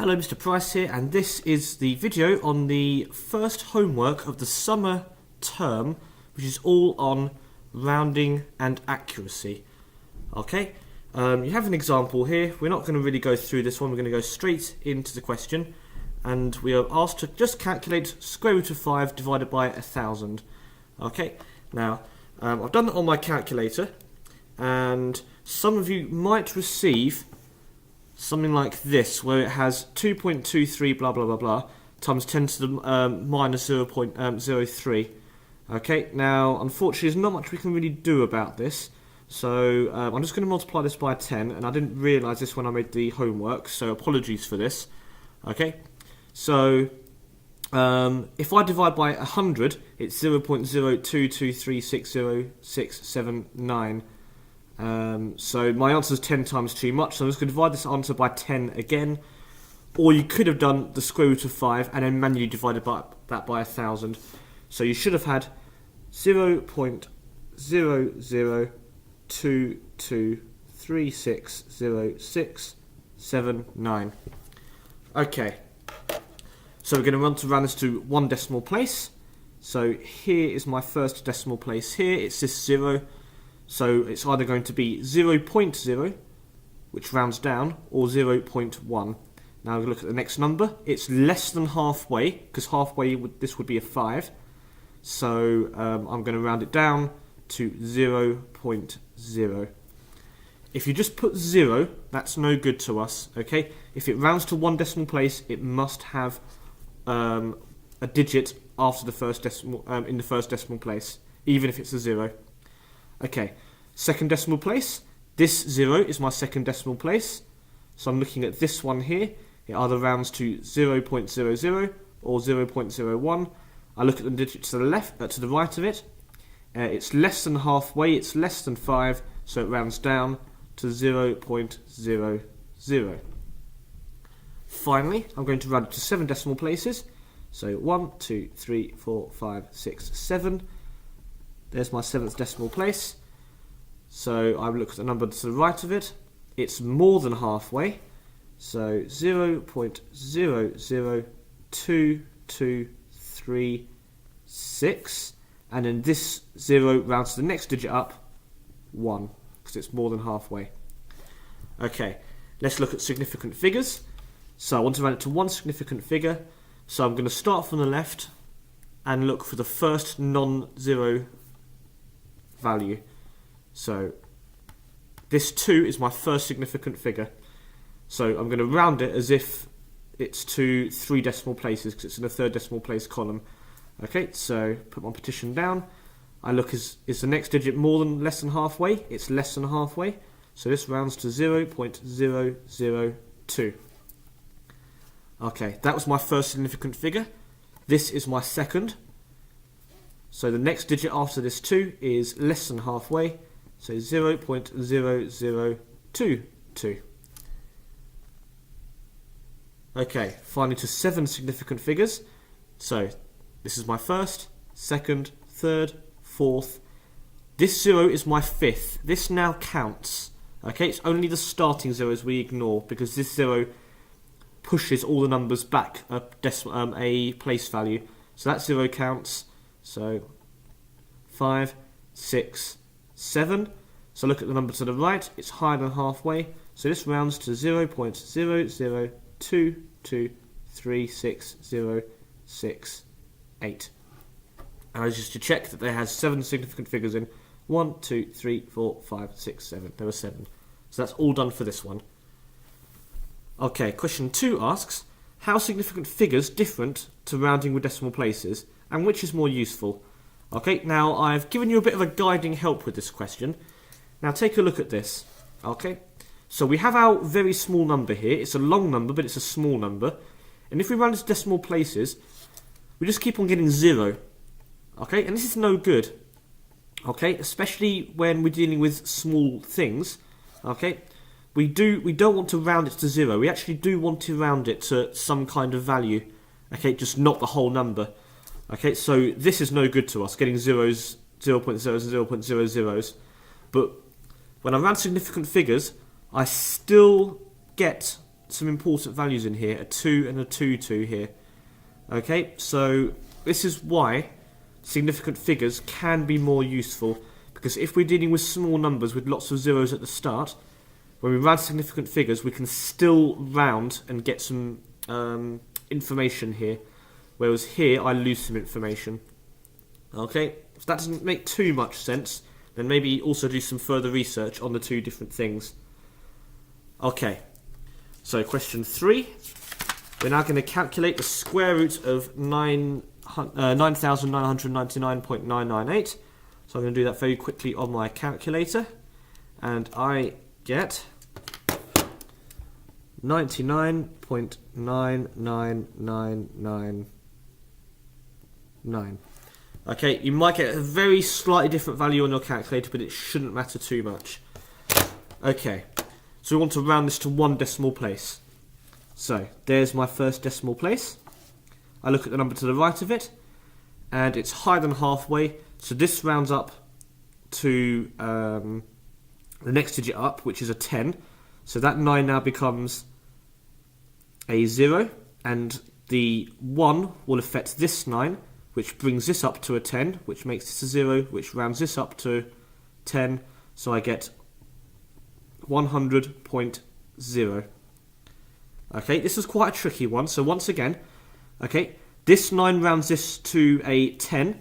Hello, Mr. Price here, and this is the video on the first homework of the summer term, which is all on rounding and accuracy. Okay, you have an example here. We're not going to really go through this one, we're going to go straight into the question, and we are asked to just calculate square root of 5 divided by 1,000. Okay, now I've done that on my calculator, and some of you might receive something like this, where it has 2.23 blah blah blah blah times 10 to the minus 0.03. Okay, now unfortunately there's not much we can really do about this, so I'm just going to multiply this by 10, and I didn't realise this when I made the homework, so apologies for this. Okay, so if I divide by 100, it's 0.02236069. So my answer is 10 times too much, so I'm just going to divide this answer by 10 again. Or you could have done the square root of 5 and then manually divided that by 1,000. So you should have had 0.0022360679. Okay, so we're going to round this to one decimal place. So here is my first decimal place here, it's this 0. So it's either going to be 0.0, which rounds down, or 0.1. Now we look at the next number. It's less than halfway, because halfway this would be a 5. So I'm going to round it down to 0.0. If you just put 0, that's no good to us. Okay. If it rounds to one decimal place, it must have a digit after the first decimal in the first decimal place, even if it's a 0. Okay, second decimal place. This 0 is my second decimal place. So I'm looking at this one here. It either rounds to 0.00 or 0.01. I look at the digit to the left, to the right of it. It's less than halfway. It's less than 5, so it rounds down to 0.00. Finally, I'm going to round it to 7 decimal places. So 1, 2, 3, 4, 5, 6, 7. There's my 7th decimal place. So I look at the number to the right of it. It's more than halfway. So 0.002236. And then this 0 rounds to the next digit up, 1, because it's more than halfway. Okay, let's look at significant figures. So I want to round it to one significant figure. So I'm going to start from the left and look for the first non-zero value. So this 2 is my first significant figure. So I'm going to round it as if it's to 3 decimal places, because it's in the third decimal place column. Okay, so put my partition down. I look, is the next digit less than halfway? It's less than halfway. So this rounds to 0.002. Okay, that was my first significant figure. This is my second. So the next digit after this 2 is less than halfway, so 0.0022. Okay, finally to 7 significant figures. So this is my first, second, third, fourth. This 0 is my 5th. This now counts. Okay, it's only the starting zeros we ignore, because this 0 pushes all the numbers back a place value. So that 0 counts. So 5, 6, 7. So look at the number to the right, it's higher than halfway. So this rounds to 0.0022360668. And just to check that there has 7 significant figures in. 1, 2, 3, 4, 5, 6, 7. There were 7. So that's all done for this one. Okay, question 2 asks, how significant figures different to rounding with decimal places, and which is more useful? Okay, now I've given you a bit of a guiding help with this question. Now take a look at this. Okay, so we have our very small number here. It's a long number, but it's a small number. And if we round it to decimal places, we just keep on getting 0. Okay, and this is no good. Okay, especially when we're dealing with small things. Okay, we don't want to round it to 0. We actually do want to round it to some kind of value. Okay, just not the whole number. Okay, so this is no good to us, getting zeros, 0.0s and 0.00s. But when I round significant figures, I still get some important values in here, a 2 and a 2 here. Okay, so this is why significant figures can be more useful, because if we're dealing with small numbers with lots of zeros at the start, when we round significant figures we can still round and get some information here, whereas here I lose some information. Okay, if that doesn't make too much sense, then maybe also do some further research on the two different things. Okay, so question 3. We're now going to calculate the square root of 9,999.998. So I'm going to do that very quickly on my calculator. And I get 99.99999. Okay, you might get a very slightly different value on your calculator, but it shouldn't matter too much. Okay, so we want to round this to one decimal place. So, there's my first decimal place. I look at the number to the right of it, and it's higher than halfway, so this rounds up to the next digit up, which is a 10. So that 9 now becomes a 0, and the 1 will affect this 9, which brings this up to a 10, which makes this a 0, which rounds this up to 10, so I get 100.0. Okay, this is quite a tricky one, so once again, okay, this 9 rounds this to a 10,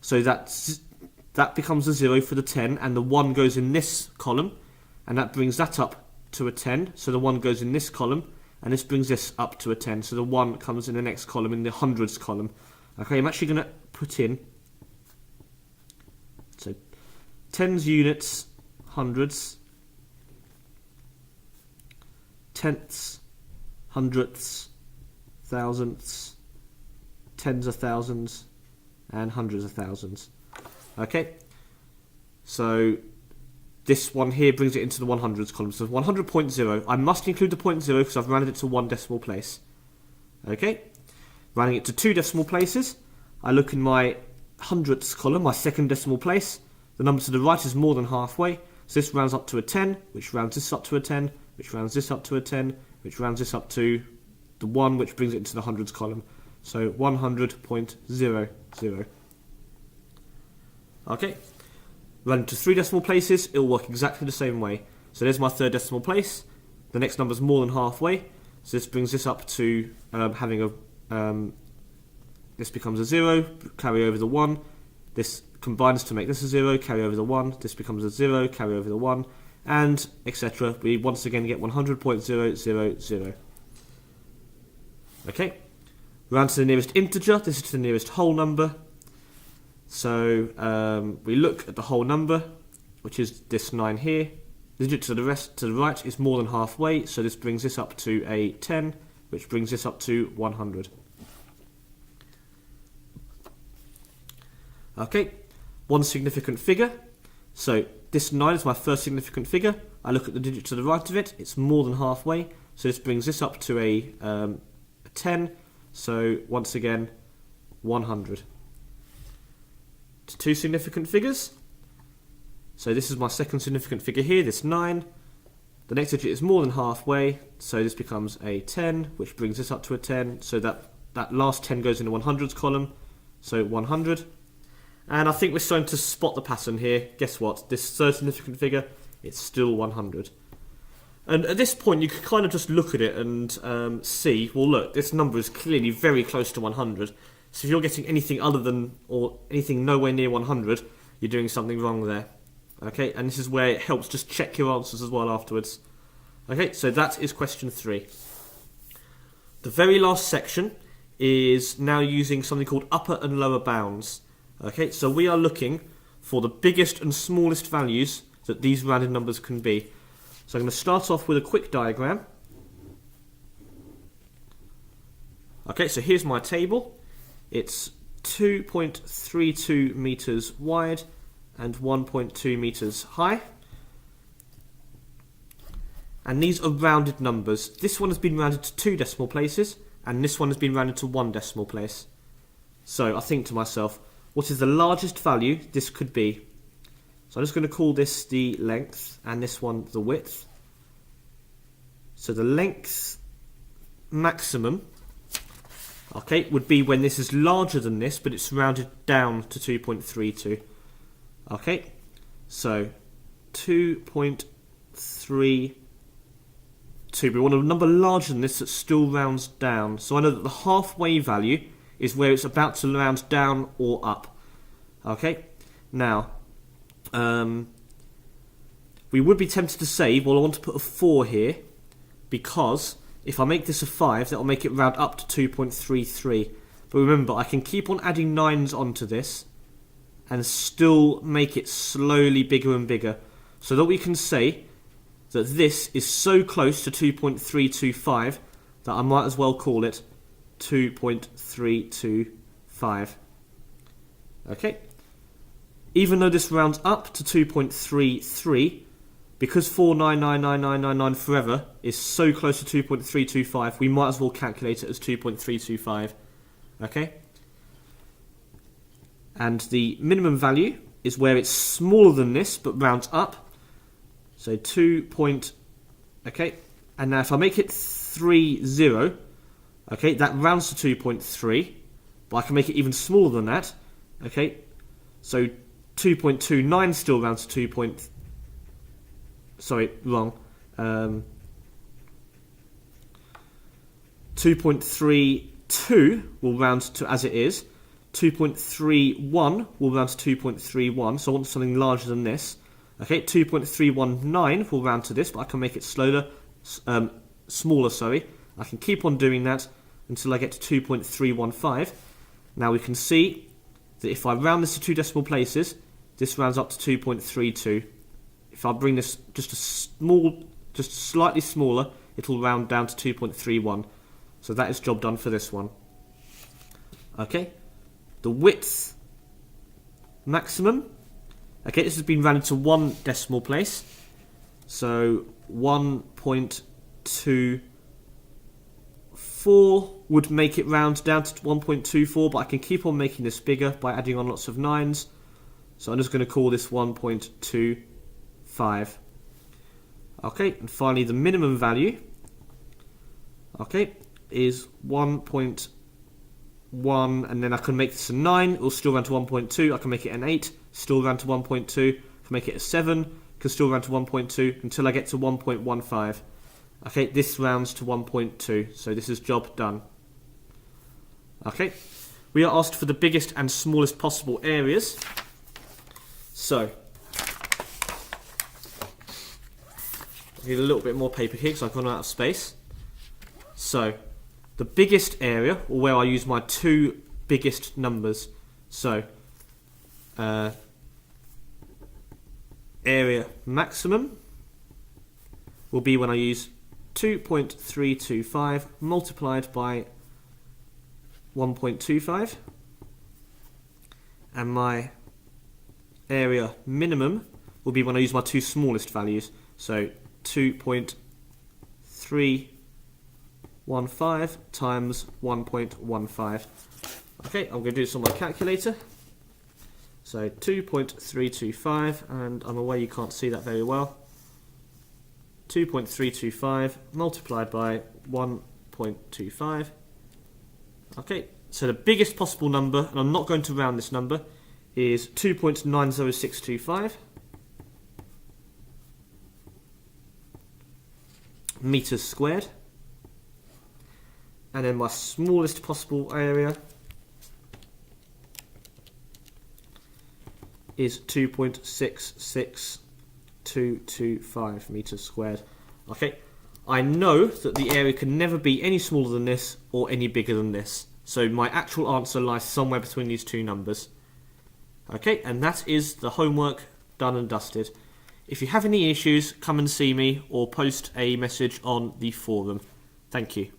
so that becomes a 0 for the 10, and the 1 goes in this column, and that brings that up to a 10, so the 1 goes in this column, and this brings this up to a 10, so the 1 comes in the next column, in the hundreds column. Okay, I'm actually going to put in, so tens, units, hundreds, tenths, hundredths, thousandths, tens of thousands, and hundreds of thousands. Okay, so this one here brings it into the 100s column. So 100.0, I must include the 0.0 because I've rounded it to one decimal place. Okay, rounding it to two decimal places, I look in my hundredths column, my second decimal place. The number to the right is more than halfway, so this rounds up to a 10, which rounds this up to a 10, which rounds this up to a 10, which rounds this up to the 1, which brings it into the hundreds column. So 100.00. Okay, running to three decimal places, it will work exactly the same way. So there's my third decimal place. The next number is more than halfway, so this brings this up to having a this becomes a 0, carry over the 1. This combines to make this a 0, carry over the 1. This becomes a 0, carry over the 1, and etc. We once again get 100.000. Okay, round to the nearest integer. This is to the nearest whole number. So we look at the whole number, which is this 9 here. The digit to the right is more than halfway, so this brings this up to a 10, which brings this up to 100. Okay, one significant figure. So this 9 is my first significant figure. I look at the digit to the right of it, it's more than halfway, so this brings this up to a 10, so once again 100. To two significant figures. So this is my second significant figure here, this 9. The next digit is more than halfway, so this becomes a 10, which brings this up to a 10, so that last 10 goes in the 100s column, so 100. And I think we're starting to spot the pattern here. Guess what? This third significant figure, it's still 100. And at this point, you can kind of just look at it and see, well look, this number is clearly very close to 100. So if you're getting anything other than, or anything nowhere near 100, you're doing something wrong there. Okay, and this is where it helps just check your answers as well afterwards. Okay, so that is question 3. The very last section is now using something called upper and lower bounds. Okay, so we are looking for the biggest and smallest values that these rounded numbers can be. So I'm going to start off with a quick diagram. Okay, so here's my table. It's 2.32 meters wide and 1.2 meters high. And these are rounded numbers. This one has been rounded to 2 decimal places, and this one has been rounded to 1 decimal place. So I think to myself, what is the largest value this could be? So I'm just going to call this the length, and this one the width. So the length maximum, okay, would be when this is larger than this, but it's rounded down to 2.32. Okay, so 2.32. We want a number larger than this that still rounds down. So I know that the halfway value is where it's about to round down or up. Okay, now we would be tempted to say, well, I want to put a 4 here, because if I make this a 5, that will make it round up to 2.33. But remember, I can keep on adding 9s onto this and still make it slowly bigger and bigger, so that we can say that this is so close to 2.325 that I might as well call it 2.325. Okay. Even though this rounds up to 2.33, because 4999999 forever is so close to 2.325, we might as well calculate it as 2.325. Okay? And the minimum value is where it's smaller than this but rounds up. So 2. Okay, and now if I make it 30, okay, that rounds to 2.3, but I can make it even smaller than that. Okay, so 2.29 still rounds to 2. Sorry, wrong. 2.32 will round to as it is. 2.31 will round to 2.31, so I want something larger than this. Okay, 2.319 will round to this, but I can make it smaller. Sorry, I can keep on doing that until I get to 2.315. Now we can see that if I round this to 2 decimal places, this rounds up to 2.32. If I bring this just slightly smaller, it will round down to 2.31. So that is job done for this one. Okay, the width maximum. Okay, this has been rounded to 1 decimal place. So 1.24 would make it round down to 1.24, but I can keep on making this bigger by adding on lots of 9s. So I'm just going to call this 1.25. Okay, and finally the minimum value, okay, is 1.1, and then I can make this a 9, it will still round to 1.2, I can make it an 8, still round to 1.2, I can make it a 7, can still round to 1.2, until I get to 1.15. Okay, this rounds to 1.2, so this is job done. Okay, we are asked for the biggest and smallest possible areas. So, I need a little bit more paper here because I've gone out of space. So, the biggest area, or where I use my 2 biggest numbers. So, area maximum will be when I use 2.325 multiplied by 1.25, and my area minimum will be when I use my 2 smallest values, so 2.315 times 1.15. Okay, I'm going to do this on my calculator. So 2.325, and I'm aware you can't see that very well. 2.325 multiplied by 1.25. Okay, so the biggest possible number, and I'm not going to round this number, is 2.90625 meters squared. And then my smallest possible area is 2.66225 meters squared. Okay, I know that the area can never be any smaller than this or any bigger than this. So my actual answer lies somewhere between these 2 numbers. Okay, and that is the homework done and dusted. If you have any issues, come and see me or post a message on the forum. Thank you.